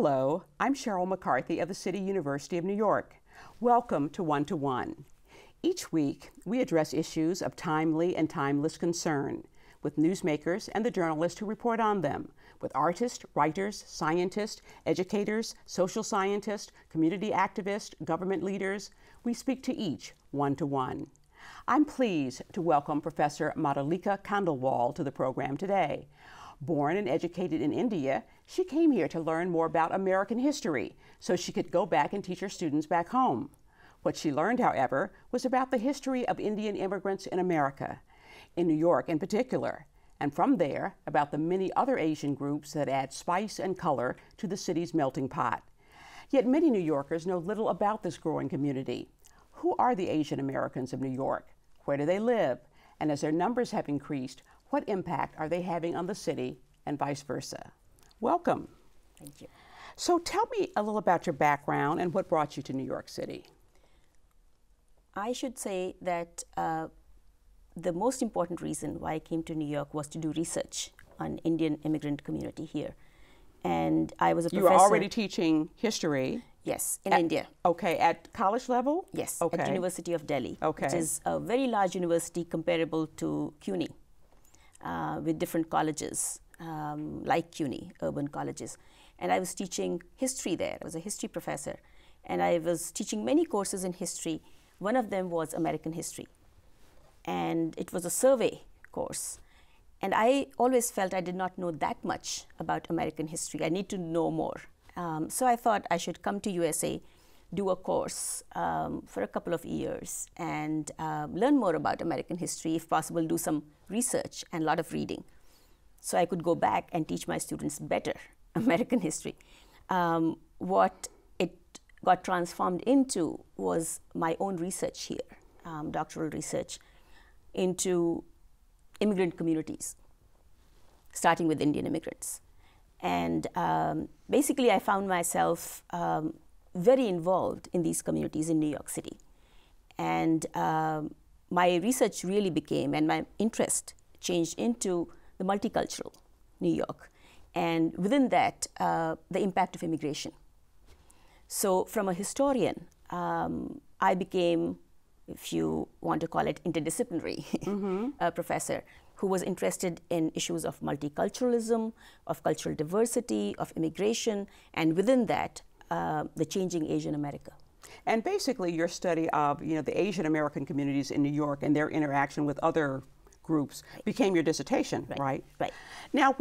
Hello, I'm Sheryl McCarthy of the City University of New York. Welcome to One to One. Each week, we address issues of timely and timeless concern with newsmakers and the journalists who report on them, with artists, writers, scientists, educators, social scientists, community activists, government leaders. We speak to each one to one. I'm pleased to welcome Professor Madhulika Khandelwal to the program today. Born and educated in India, she came here to learn more about American history so she could go back and teach her students back home. What she learned, however, was about the history of Indian immigrants in America, in New York in particular, and from there, about the many other Asian groups that add spice and color to the city's melting pot. Yet many New Yorkers know little about this growing community. Who are the Asian Americans of New York? Where do they live? And as their numbers have increased, what impact are they having on the city and vice versa? Welcome. Thank you. So tell me a little about your background and what brought you to New York City. I should say that the most important reason why I came to New York was to do research on Indian immigrant community here. And I was a professor. You were already teaching history? Yes, in India. Okay, at college level? Yes, okay. At University of Delhi, okay. Which is a very large university comparable to CUNY, with different colleges, like CUNY, urban colleges. And I was teaching history there. I was a history professor. And I was teaching many courses in history. One of them was American history. And it was a survey course. And I always felt I did not know that much about American history. I need to know more. So I thought I should come to USA, do a course for a couple of years and learn more about American history, if possible, do some research and a lot of reading. So I could go back and teach my students better American history. What it got transformed into was my own research here, doctoral research into immigrant communities, starting with Indian immigrants. And basically, I found myself very involved in these communities in New York City. And my research really became, and my interest changed into the multicultural New York. And within that, the impact of immigration. So from a historian, I became, if you want to call it, interdisciplinary professor who was interested in issues of multiculturalism, of cultural diversity, of immigration, and within that, the changing Asian America. And basically your study of the Asian American communities in New York and their interaction with other groups became your dissertation, right? Right. Now,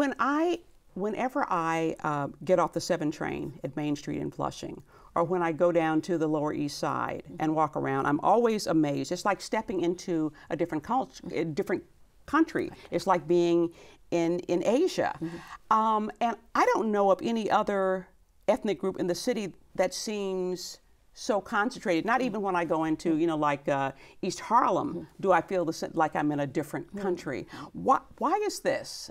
whenever I get off the 7 train at Main Street in Flushing, or when I go down to the Lower East Side and walk around, I'm always amazed. It's like stepping into a different culture, a different country. It's like being in Asia. And I don't know of any other ethnic group in the city that seems so concentrated. Not even when I go into, like East Harlem, do I feel like I'm in a different country. Why is this?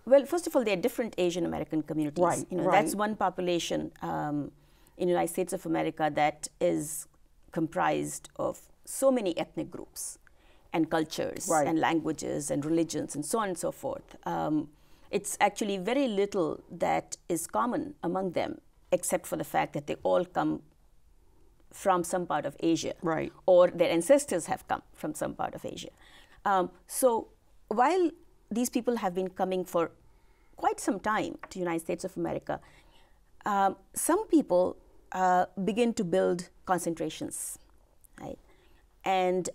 Well, first of all, there are different Asian American communities. Right, That's one population in the United States of America that is comprised of so many ethnic groups and cultures and languages and religions and so on and so forth. It's actually very little that is common among them, except for the fact that they all come from some part of Asia, or their ancestors have come from some part of Asia. So while these people have been coming for quite some time to the United States of America, some people begin to build concentrations, right? And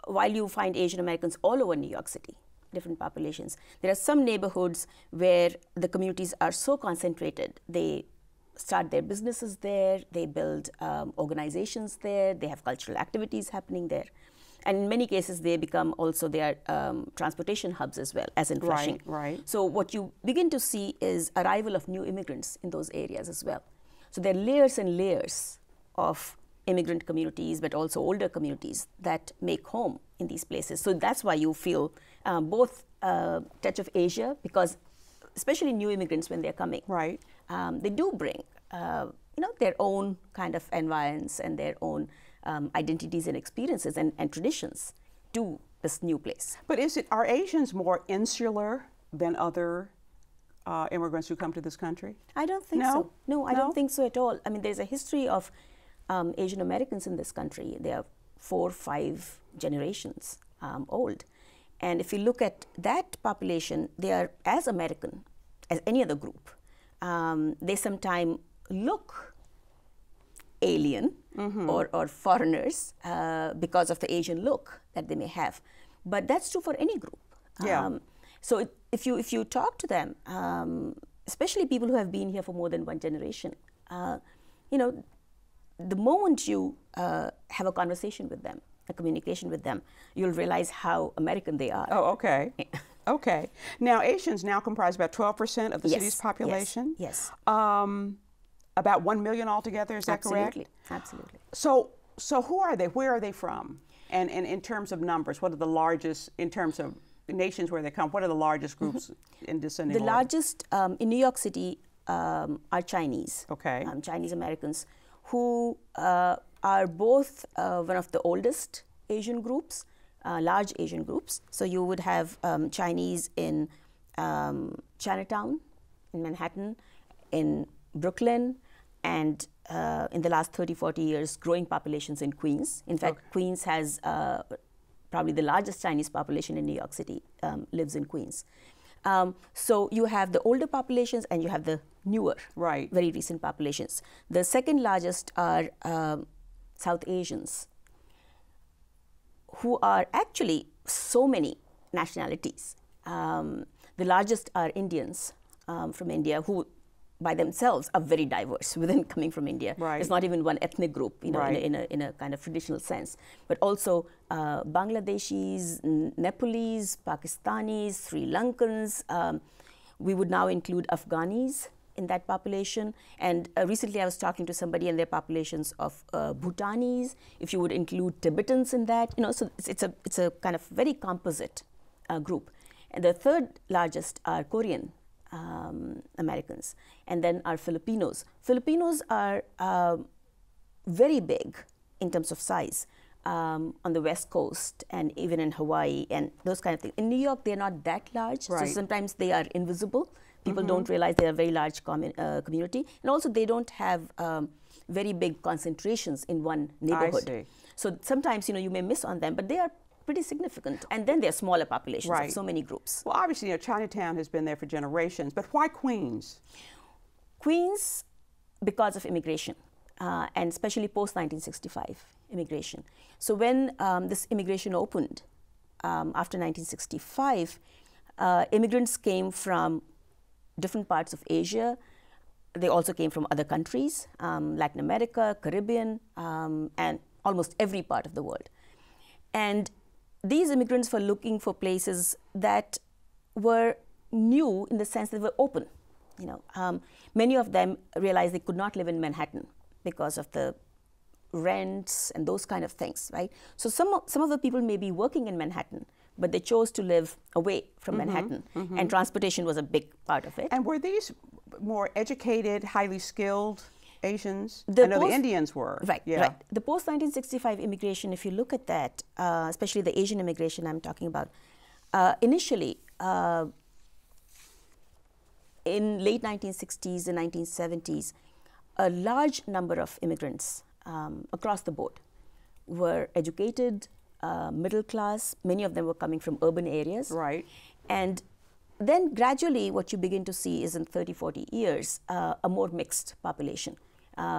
while you find Asian Americans all over New York City, different populations, there are some neighborhoods where the communities are so concentrated. They start their businesses there, they build organizations there, they have cultural activities happening there. And in many cases, they become also their transportation hubs as well, as in Flushing. Right. So what you begin to see is arrival of new immigrants in those areas as well. So there are layers and layers of immigrant communities, but also older communities that make home in these places. So that's why you feel both touch of Asia, because especially new immigrants when they're coming, they do bring their own kind of environs and their own identities and experiences and traditions to this new place. But are Asians more insular than other immigrants who come to this country? I don't think No? so. No, I No? don't think so at all. I mean, there's a history of Asian Americans in this country. They are 4, 5 generations old. And if you look at that population, they are as American as any other group. They sometimes look alien or foreigners because of the Asian look that they may have. But that's true for any group. Yeah. So if you talk to them, especially people who have been here for more than one generation, you know, the moment you have a conversation with them, a communication with them, you'll realize how American they are. Oh, okay. Okay. Now, Asians now comprise about 12% of the city's population. Yes. About 1 million altogether, is that correct? Absolutely. So who are they? Where are they from? And in terms of numbers, what are the largest, in terms of nations where they come, what are the largest groups in descending The order? largest in New York City are Chinese. Okay. Chinese Americans who are both one of the oldest Asian groups, large Asian groups. So you would have Chinese in Chinatown, in Manhattan, in Brooklyn, and in the last 30, 40 years, growing populations in Queens. In fact, Queens has probably the largest Chinese population in New York City, lives in Queens. So you have the older populations and you have the newer, very recent populations. The second largest are South Asians, who are actually so many nationalities. The largest are Indians from India, who by themselves are very diverse within coming from India. It's not even one ethnic group, you know, in a kind of traditional sense, but also Bangladeshis, Nepalese, Pakistanis, Sri Lankans. We would now include Afghanis in that population. And recently I was talking to somebody and their populations of Bhutanis, if you would include Tibetans in that, you know, so it's a kind of very composite group. And the third largest are Korean Americans, and then are Filipinos. Filipinos are very big in terms of size on the West Coast and even in Hawaii and those kind of things. In New York, they're not that large, so sometimes they are invisible. People don't realize they're a very large community, and also they don't have very big concentrations in one neighborhood. So sometimes, you know, you may miss on them, but they are pretty significant. And then there are smaller populations of so many groups. Well, obviously, you know, Chinatown has been there for generations, but why Queens? Queens, because of immigration, and especially post-1965 immigration. So when this immigration opened after 1965, immigrants came from different parts of Asia. They also came from other countries, Latin America, Caribbean, and almost every part of the world. And these immigrants were looking for places that were new in the sense that they were open. You know, many of them realized they could not live in Manhattan because of the rents and those kind of things, right? So some of the people may be working in Manhattan, but they chose to live away from Manhattan, and transportation was a big part of it. And were these more educated, highly skilled Asians? I know the Indians were. Right. The post-1965 immigration, if you look at that, especially the Asian immigration I'm talking about, initially, in late 1960s and 1970s, a large number of immigrants across the board were educated, middle class. Many of them were coming from urban areas. And then gradually what you begin to see is in 30, 40 years, a more mixed population.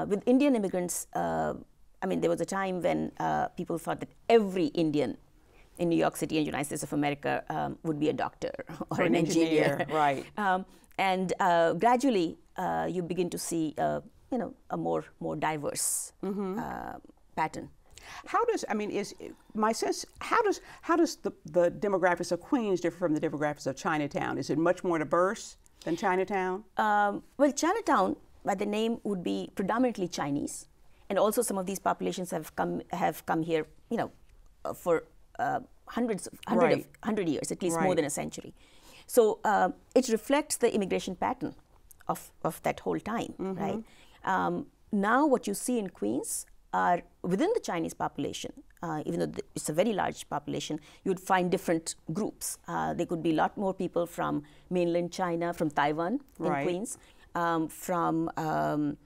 With Indian immigrants, I mean, there was a time when people thought that every Indian in New York City and United States of America would be a doctor or an engineer. And gradually, you begin to see, you know, a more diverse pattern. How does, I mean, is my sense, how does the demographics of Queens differ from the demographics of Chinatown? Is it much more diverse than Chinatown? Well, Chinatown, by the name, would be predominantly Chinese, and also some of these populations have come here, you know, for 100 years, at least more than a century. So it reflects the immigration pattern of that whole time, right? Now what you see in Queens are within the Chinese population, even though it's a very large population, you would find different groups. There could be a lot more people from mainland China, from Taiwan in Queens, from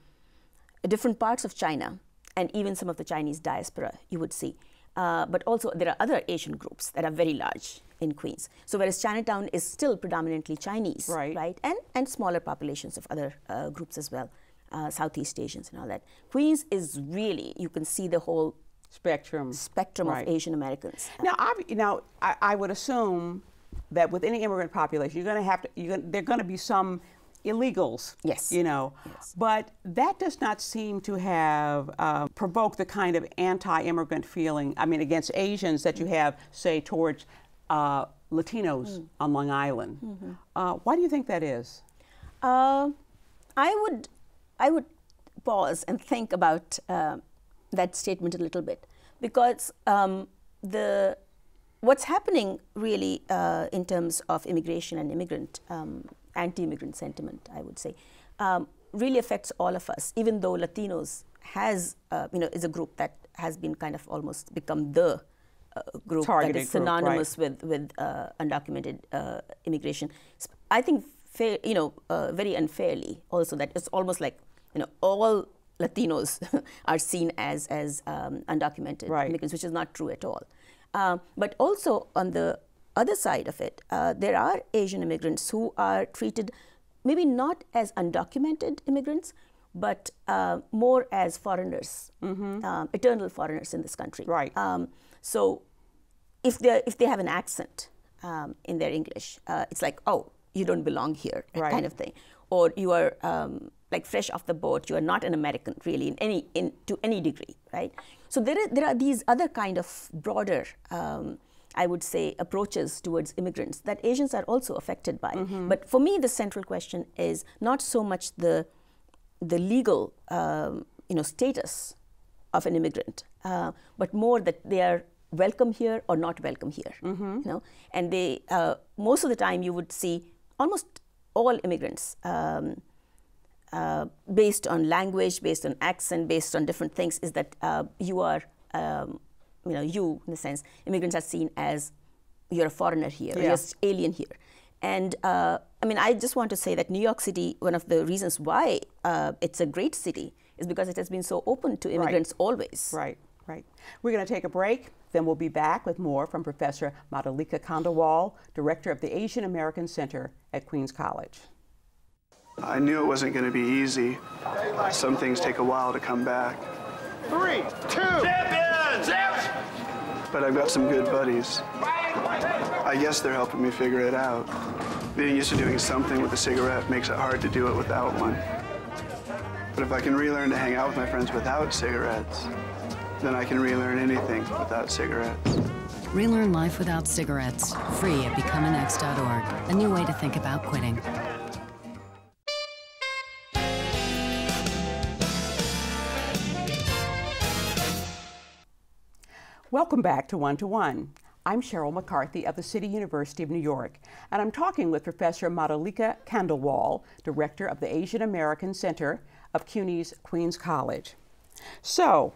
different parts of China, and even some of the Chinese diaspora you would see. But also there are other Asian groups that are very large in Queens. So whereas Chinatown is still predominantly Chinese, right? And smaller populations of other groups as well, Southeast Asians and all that. Queens is really, you can see the whole spectrum of Asian Americans. Now, I would assume that with any immigrant population, there are going to be some illegals, but that does not seem to have provoked the kind of anti-immigrant feeling, against Asians that you have, say, towards Latinos on Long Island. Why do you think that is? I would pause and think about that statement a little bit, because what's happening really in terms of immigration and immigrant anti-immigrant sentiment, I would say, really affects all of us. Even though Latinos is a group that has been kind of almost become the group that is synonymous with undocumented immigration. I think very unfairly also that it's almost like all Latinos are seen as undocumented immigrants, which is not true at all. But also on the other side of it, there are Asian immigrants who are treated maybe not as undocumented immigrants, but more as foreigners, eternal foreigners in this country. So if they have an accent in their English, it's like, oh, you don't belong here, kind of thing. Or you are like fresh off the boat, you are not an American really to any degree, right? So there are these other kind of broader I would say, approaches towards immigrants that Asians are also affected by. But for me, the central question is not so much the legal status of an immigrant, but more that they are welcome here or not welcome here. And they most of the time you would see almost all immigrants based on language, based on accent, based on different things, is that you are you, in a sense, immigrants are seen as you're a foreigner here, you're just alien here. And I just want to say that New York City, one of the reasons why it's a great city is because it has been so open to immigrants always. Right. We're going to take a break, then we'll be back with more from Professor Madhulika Khandelwal, Director of the Asian American Center at Queens College. I knew it wasn't going to be easy. Some things take a while to come back. 3, 2, champions! But I've got some good buddies. I guess they're helping me figure it out. Being used to doing something with a cigarette makes it hard to do it without one. But if I can relearn to hang out with my friends without cigarettes, then I can relearn anything without cigarettes. Relearn life without cigarettes, free at becomeanx.org, a new way to think about quitting. Welcome back to One to One. I'm Sheryl McCarthy of the City University of New York, and I'm talking with Professor Madhulika Khandelwal, Director of the Asian American Center of CUNY's Queens College. So,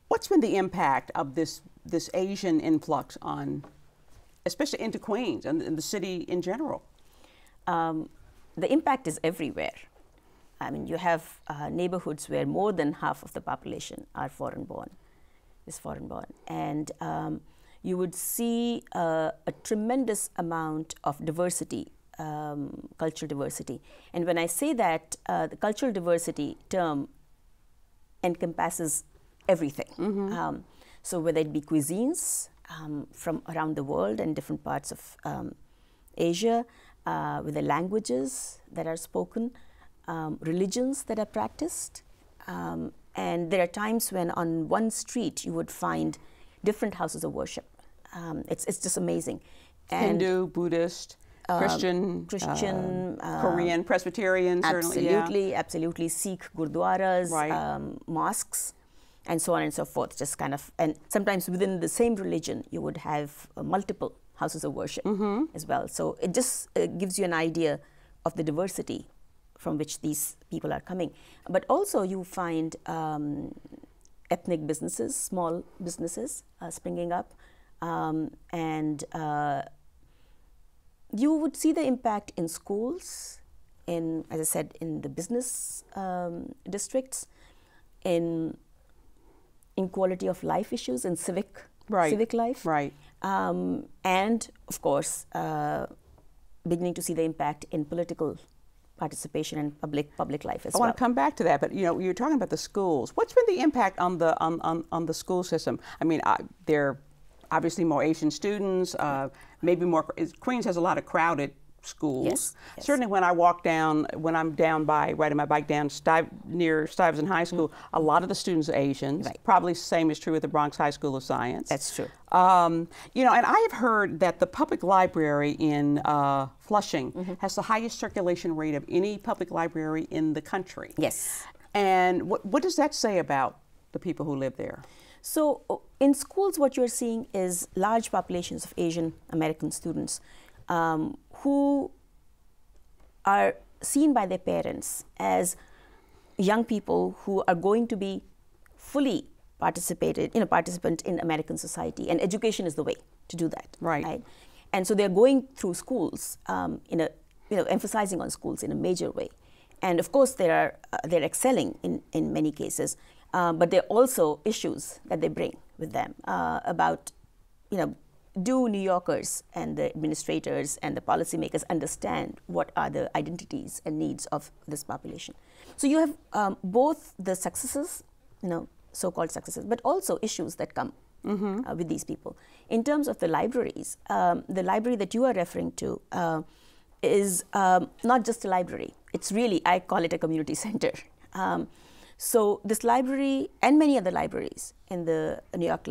what's been the impact of this Asian influx on, especially into Queens and the city in general? The impact is everywhere. You have neighborhoods where more than half of the population are foreign-born. And you would see a tremendous amount of diversity, cultural diversity. And when I say that, the cultural diversity term encompasses everything. So whether it be cuisines from around the world and different parts of Asia, with the languages that are spoken, religions that are practiced, and there are times when on one street you would find different houses of worship. It's just amazing. And Hindu, Buddhist, Christian, Korean, Presbyterian, certainly. Absolutely. Sikh gurdwaras, mosques, and so on and so forth. Just kind of, and sometimes within the same religion, you would have multiple houses of worship as well. So it just gives you an idea of the diversity from which these people are coming. But also you find ethnic businesses, small businesses springing up, and you would see the impact in schools, in, as I said, in the business districts, in quality of life issues, in civic life, and of course, beginning to see the impact in political participation and public life as well. I want to come back to that, but you know, you're talking about the schools. What's been the impact on the school system? I mean, there are obviously more Asian students, maybe more. Queens has a lot of crowded schools. Yes. Certainly when I walk down, when I'm down by, riding my bike down near Stuyvesant High School, a lot of the students are Asians. Right. Probably the same is true with the Bronx High School of Science. That's true. You know, and I have heard that the public library in Flushing has the highest circulation rate of any public library in the country. Yes. And what does that say about the people who live there? So in schools, what you're seeing is large populations of Asian American students who are seen by their parents as young people who are going to be fully participant in American society, and education is the way to do that. Right. And so they're going through schools emphasizing on schools in a major way, and of course they're excelling in many cases, but there are also issues that they bring with them about, do New Yorkers and the administrators and the policymakers understand what are the identities and needs of this population? So you have both the successes, so-called successes, but also issues that come with these people. In terms of the libraries, the library that you are referring to is not just a library. It's really, I call it a community center. So this library and many other libraries in the New York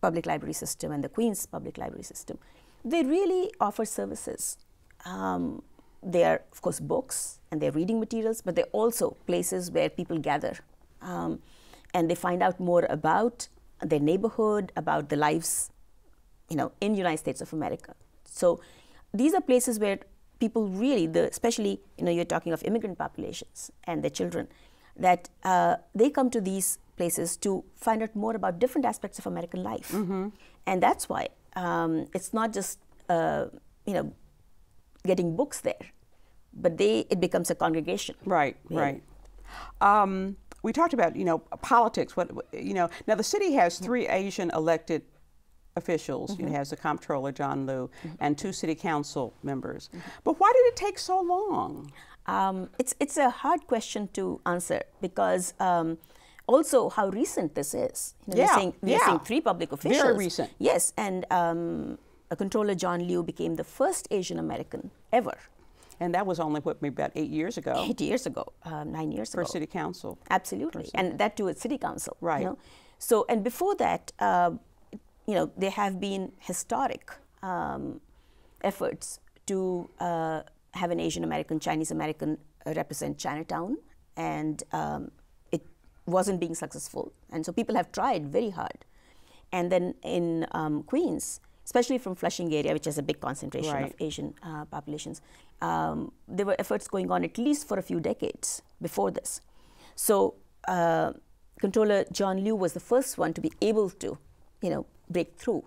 public library system and the Queens public library system, they really offer services. They are, of course, books and they're reading materials, but they're also places where people gather and they find out more about their neighborhood, about the lives, in United States of America. So these are places where people really, especially, you're talking of immigrant populations and their children, that they come to these places to find out more about different aspects of American life. And that's why it's not just, getting books there, but it becomes a congregation. Right, really. right. We talked about, politics. Now the city has 3 Asian elected officials. It has the comptroller, John Liu, and 2 city council members. But why did it take so long? It's a hard question to answer because also how recent this is. We're saying 3 public officials. Very recent. Yes, and Controller John Liu became the first Asian American ever. And that was only, maybe about 8 years ago? 8 years ago, 9 years ago. For city council. Absolutely, person. and that too at city council. Right. So, and before that, there have been historic efforts to have an Asian American, Chinese American represent Chinatown, and it wasn't being successful. And so people have tried very hard. And then in Queens, especially from Flushing area, which has a big concentration of Asian populations, there were efforts going on at least for a few decades before this. So Controller John Liu was the first one to be able to, break through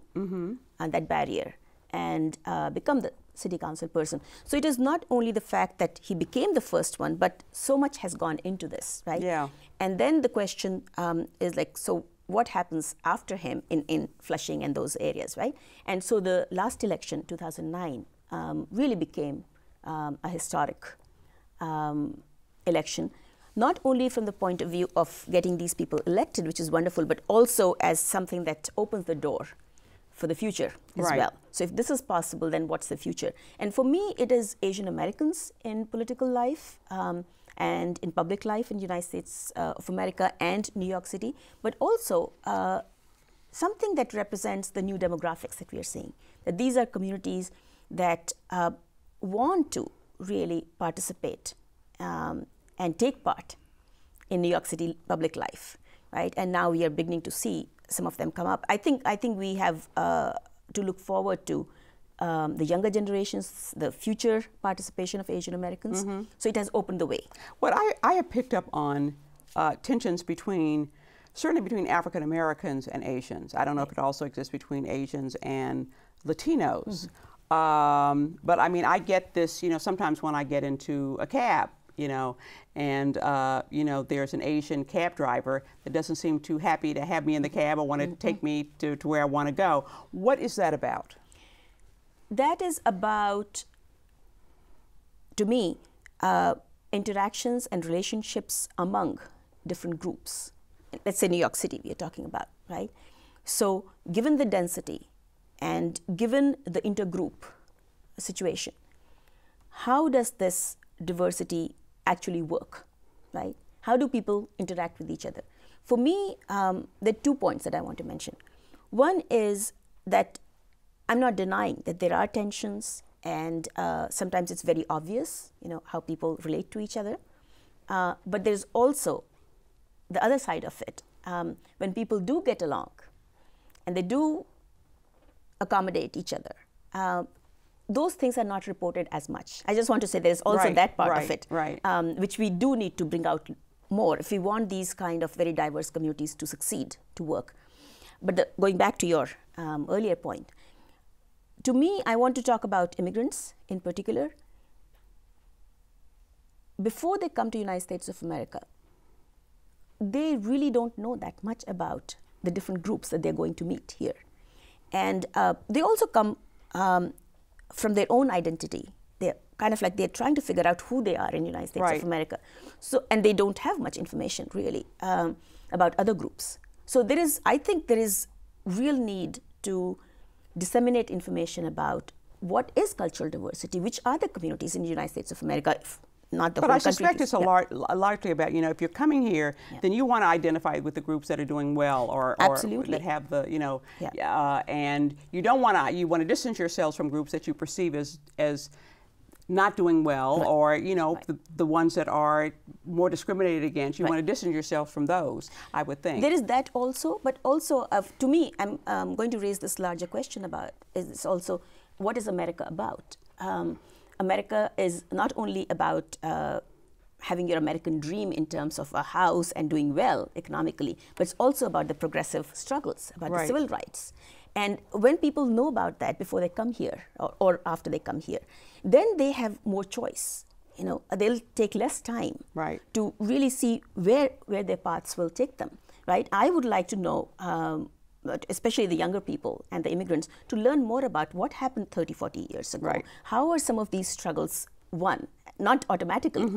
that barrier and become the city council person. So it is not only the fact that he became the first one, but so much has gone into this, right? Yeah. And then the question is like, so what happens after him in Flushing and those areas, right? And so the last election, 2009, really became a historic election, not only from the point of view of getting these people elected, which is wonderful, but also as something that opens the door for the future as well. So if this is possible, then what's the future? And for me, it is Asian Americans in political life and in public life in the United States of America and New York City, but also something that represents the new demographics that we are seeing. That these are communities that want to really participate and take part in New York City public life, right? And now we are beginning to see some of them come up. I think we have to look forward to the younger generations, the future participation of Asian Americans. So it has opened the way. What I have picked up on tensions between certainly between African Americans and Asians. I don't know if it also exists between Asians and Latinos. But I mean, I get this, you know, sometimes when I get into a cab, you know, and, you know, there's an Asian cab driver that doesn't seem too happy to have me in the cab or want to take me to where I want to go. What is that about? That is about, to me, interactions and relationships among different groups. Let's say New York City we are talking about, right? So given the density and given the intergroup situation, how does this diversity actually work, right? How do people interact with each other? For me, there are 2 points that I want to mention. One is that I'm not denying that there are tensions, and sometimes it's very obvious, you know, how people relate to each other. But there's also the other side of it. When people do get along and they do accommodate each other, those things are not reported as much. I just want to say there's also that part of it, which we do need to bring out more if we want these kind of very diverse communities to succeed, to work. But going back to your earlier point, to me, I want to talk about immigrants in particular. Before they come to the United States of America, they really don't know that much about the different groups that they're going to meet here. And they also come from their own identity. They're kind of like they're trying to figure out who they are in the United States of America. So, and they don't have much information really about other groups. So there is, I think there is real need to disseminate information about what is cultural diversity, which are the communities in the United States of America, if not the whole country. But I suspect it's largely about, you know, if you're coming here, then you want to identify with the groups that are doing well or that have the, you know, and you don't want to, you want to distance yourselves from groups that you perceive as not doing well or, you know, the ones that are more discriminated against. You want to distance yourself from those, I would think. There is that also, but also to me, I'm going to raise this larger question about, is also, what is America about? America is not only about having your American dream in terms of a house and doing well economically, but it's also about the progressive struggles, about the civil rights. And when people know about that before they come here or after they come here, then they have more choice. You know, they'll take less time to really see where their paths will take them, right? I would like to know, especially the younger people and the immigrants, to learn more about what happened 30, 40 years ago. How are some of these struggles won? Not automatically,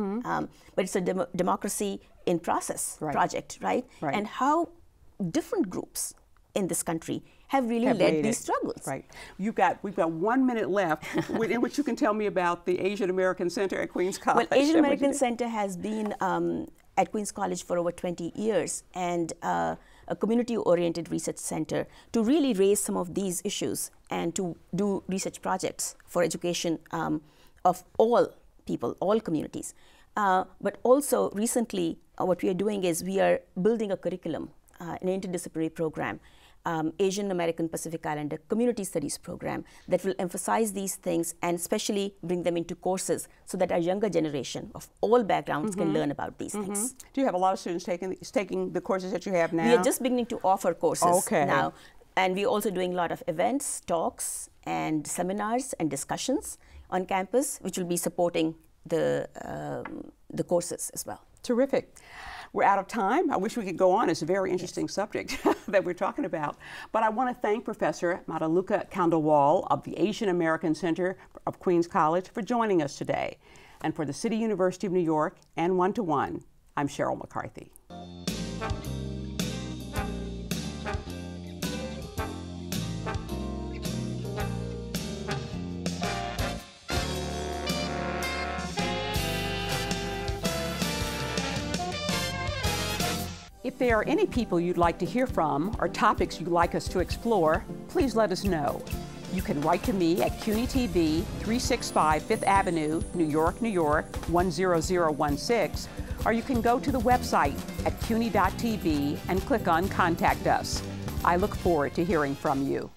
but it's a democracy in process project, right? And how different groups in this country have really led these struggles. We've got 1 minute left in which you can tell me about the Asian American Center at Queens College. Well, Asian American Center has been at Queens College for over 20 years and a community-oriented research center to really raise some of these issues and to do research projects for education of all people, all communities. But also recently what we are doing is we are building a curriculum, an interdisciplinary program, Asian American Pacific Islander Community Studies program that will emphasize these things and especially bring them into courses so that our younger generation of all backgrounds can learn about these things. Do you have a lot of students taking the courses that you have now? We are just beginning to offer courses now. And we're also doing a lot of events, talks, and seminars and discussions on campus, which will be supporting the courses as well. Terrific. We're out of time. I wish we could go on. It's a very interesting subject that we're talking about. But I want to thank Professor Madhulika Khandelwal of the Asian American Center of Queens College for joining us today. And for the City University of New York and One to One, I'm Sheryl McCarthy. If there are any people you'd like to hear from or topics you'd like us to explore, please let us know. You can write to me at CUNY TV, 365 Fifth Avenue, New York, New York, 10016, or you can go to the website at cuny.tv and click on Contact Us. I look forward to hearing from you.